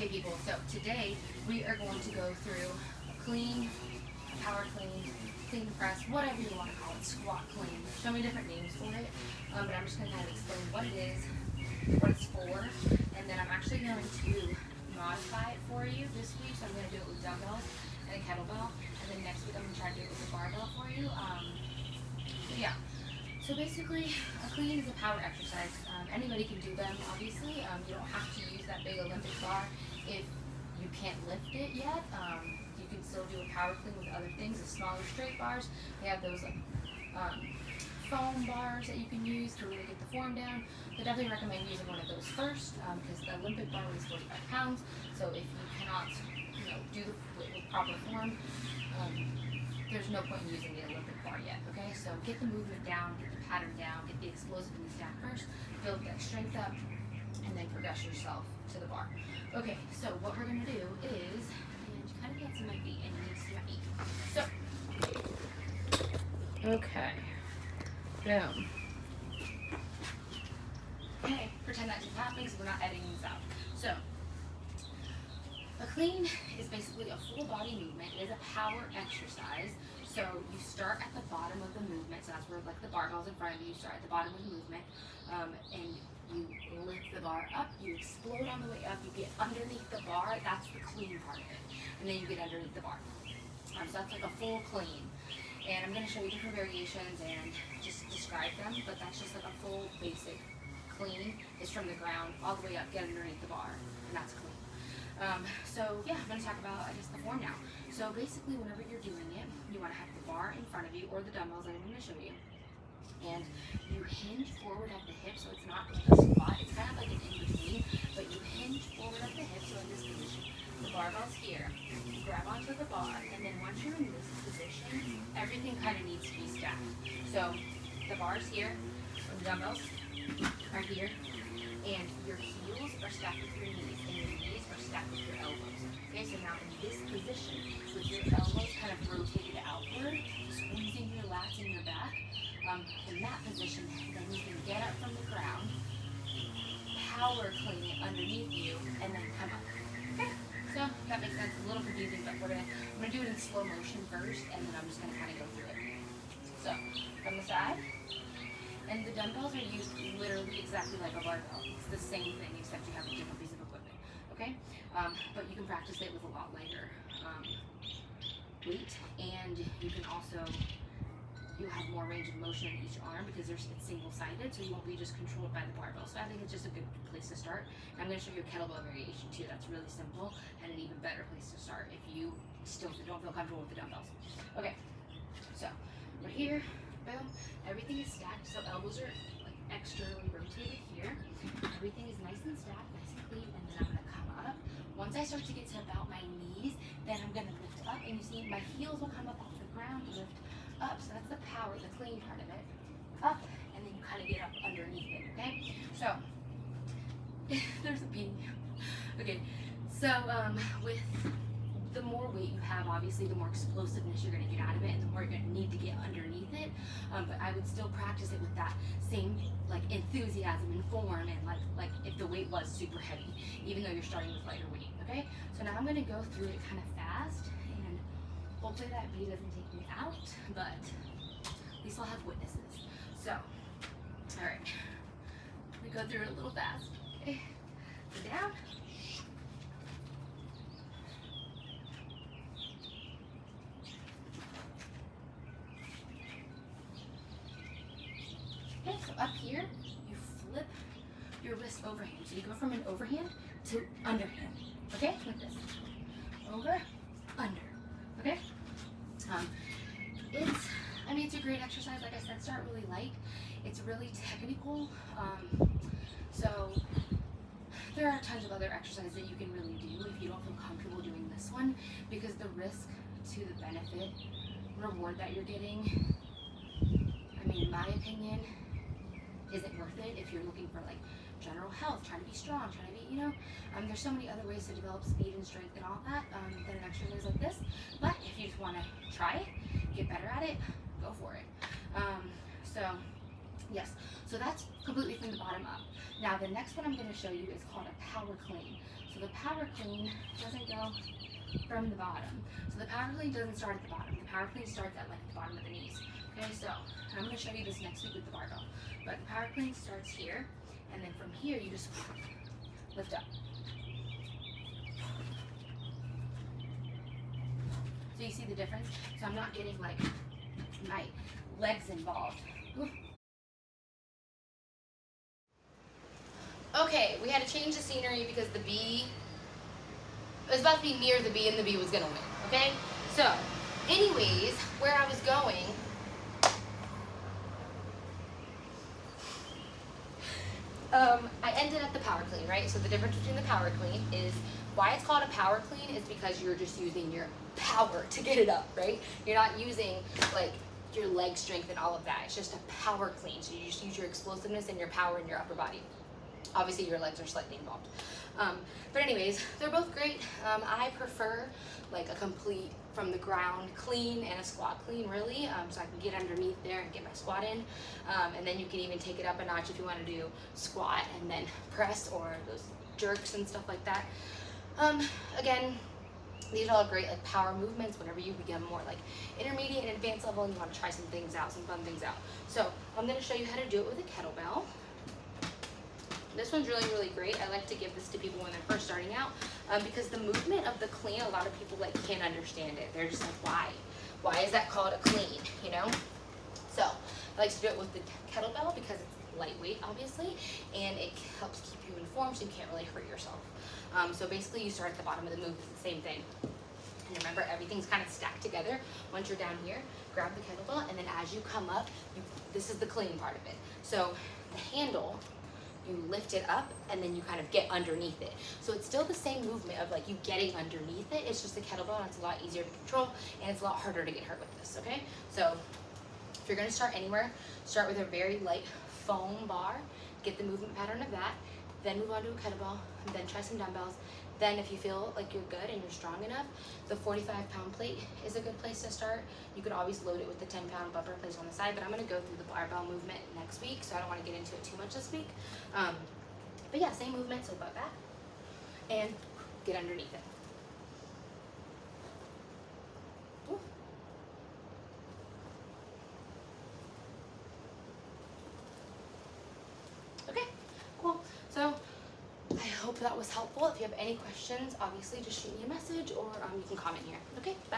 Okay, people, so today we are going to go through a clean, a power clean, clean press, whatever you want to call it, squat clean. So many different names for it, but I'm just going to kind of explain what it is, what it's for, and then I'm actually going to modify it for you this week. So I'm going to do it with dumbbells and a kettlebell, and then next week I'm going to try to do it with a barbell for you. Yeah. So basically, a clean is a power exercise. Anybody can do them, obviously. You don't have to use that big Olympic bar if you can't lift it yet. You can still do a power clean with other things, the smaller straight bars. They have those like foam bars that you can use to really get the form down. So definitely recommend using one of those first because the Olympic bar weighs 45 pounds. So if you cannot, do the with proper form, there's no point in using the Olympic bar yet, okay? So get the movement down, get the pattern down, get the explosiveness down first, build that strength up, and then progress yourself to the bar. Okay, so what we're gonna do is, and you kind of can't see my feet, and you need to see my feet. So, okay, boom. Okay, pretend that didn't happen because we're not editing this out. So, a clean is basically a full body movement. It is a power exercise. So you start at the bottom of the movement. So that's where like the barbell's in front of you. You start at the bottom of the movement, and you lift the bar up. You explode on the way up. You get underneath the bar. That's the clean part of it. And then you get underneath the bar. So that's like a full clean. And I'm going to show you different variations and just describe them. But that's just like a full basic clean. Is from the ground all the way up, get underneath the bar, and that's clean. So yeah, I'm going to talk about, I guess, the form now. So basically, whenever you're doing it, you want to have the bar in front of you or the dumbbells that I'm going to show you. And you hinge forward at the hip, so it's not like a squat. It's kind of like an in-between, but you hinge forward at the hip, so in this position, the barbell's here. You grab onto the bar, and then once you're in this position, everything kind of needs to be stacked. So the bar's here, the dumbbells are here, and your heels are stacked with your knees, and your knees are stacked with your elbows. Okay, so now in this position, with your elbows kind of rotated outward, squeezing your lats and your back, in that position, then you can get up from the ground, power clean it underneath you, and then come up. Okay, so that makes sense. A little confusing, but I'm gonna do it in slow motion first, and then I'm just gonna kind of go through it. So from the side. And the dumbbells are used literally exactly like a barbell. It's the same thing, except you have a different piece of equipment, okay? But you can practice it with a lot lighter weight, and you can also, you'll have more range of motion in each arm because it's single-sided, so you won't be just controlled by the barbell. So I think it's just a good place to start. And I'm gonna show you a kettlebell variation too. That's really simple and an even better place to start if you still don't feel comfortable with the dumbbells. Okay, so we're here. Boom. Everything is stacked, so elbows are like externally rotated here. Everything is nice and stacked, nice and clean, and then I'm gonna come up. Once I start to get to about my knees, then I'm gonna lift up, and you see my heels will come up off the ground, lift up. So that's the power, the clean part of it. Up, and then you kind of get up underneath it. Okay. So there's a beam. Okay. So with the more weight you have, obviously, the more explosiveness you're going to get out of it, and the more you're going to need to get underneath it. But I would still practice it with that same like enthusiasm and form, and like if the weight was super heavy, even though you're starting with lighter weight. Okay. So now I'm going to go through it kind of fast, and hopefully that beat doesn't take me out, but at least I'll have witnesses. So, all right, we go through it a little fast. Okay. Go down. Okay, so up here, you flip your wrist overhand. So you go from an overhand to underhand. Okay, like this. Over, under. Okay? It's a great exercise. Like I said, start really light. It's really technical. So there are tons of other exercises that you can really do if you don't feel comfortable doing this one, because the risk to the benefit reward that you're getting, in my opinion, isn't worth it if you're looking for like general health, trying to be strong, trying to be, there's so many other ways to develop speed and strength and all that than an exercise like this. But if you just want to try it, get better at it, go for it. Yes, so that's completely from the bottom up. Now the next one I'm going to show you is called a power clean. So the power clean doesn't go from the bottom. So the power clean doesn't start at the bottom. The power clean starts at like the bottom of the knees. Okay, so I'm going to show you this next week with the barbell. But the power clean starts here, and then from here you just lift up. So you see the difference? So I'm not getting like my legs involved. Ooh. Okay, we had to change the scenery because the bee, it was about to be near the bee and the bee was gonna win, okay? So, anyways, where I was going, I ended at the power clean, right? So the difference between the power clean is, why it's called a power clean is because you're just using your power to get it up, right? You're not using like your leg strength and all of that. It's just a power clean. So you just use your explosiveness and your power in your upper body. Obviously your legs are slightly involved. But anyways, they're both great. I prefer like a complete from the ground clean and a squat clean really, so I can get underneath there and get my squat in. And then you can even take it up a notch if you want to do squat and then press or those jerks and stuff like that. Again, these are all great like power movements whenever you become more like intermediate and advanced level and you want to try some things out, some fun things out. So I'm going to show you how to do it with a kettlebell. This one's really, really great. I like to give this to people when they're first starting out because the movement of the clean, a lot of people like can't understand it. They're just like, why? Why is that called a clean, you know? So I like to do it with the kettlebell because it's lightweight, obviously, and it helps keep you informed so you can't really hurt yourself. So basically you start at the bottom of the move, it's the same thing. And remember, everything's kind of stacked together. Once you're down here, grab the kettlebell, and then as you come up, this is the clean part of it. So the handle, you lift it up and then you kind of get underneath it. So it's still the same movement of like you getting underneath it. It's just a kettlebell and it's a lot easier to control and it's a lot harder to get hurt with this, okay? So if you're gonna start anywhere, start with a very light foam bar, get the movement pattern of that, then move on to a kettlebell, and then try some dumbbells. Then if you feel like you're good and you're strong enough, the 45-pound plate is a good place to start. You could always load it with the 10-pound bumper placed on the side, but I'm gonna go through the barbell movement next week, so I don't wanna get into it too much this week. But yeah, same movement, so butt back, and get underneath it. Ooh. Okay, cool. So I hope that was helpful. If you have any questions, obviously just shoot me a message or you can comment here. Okay, bye.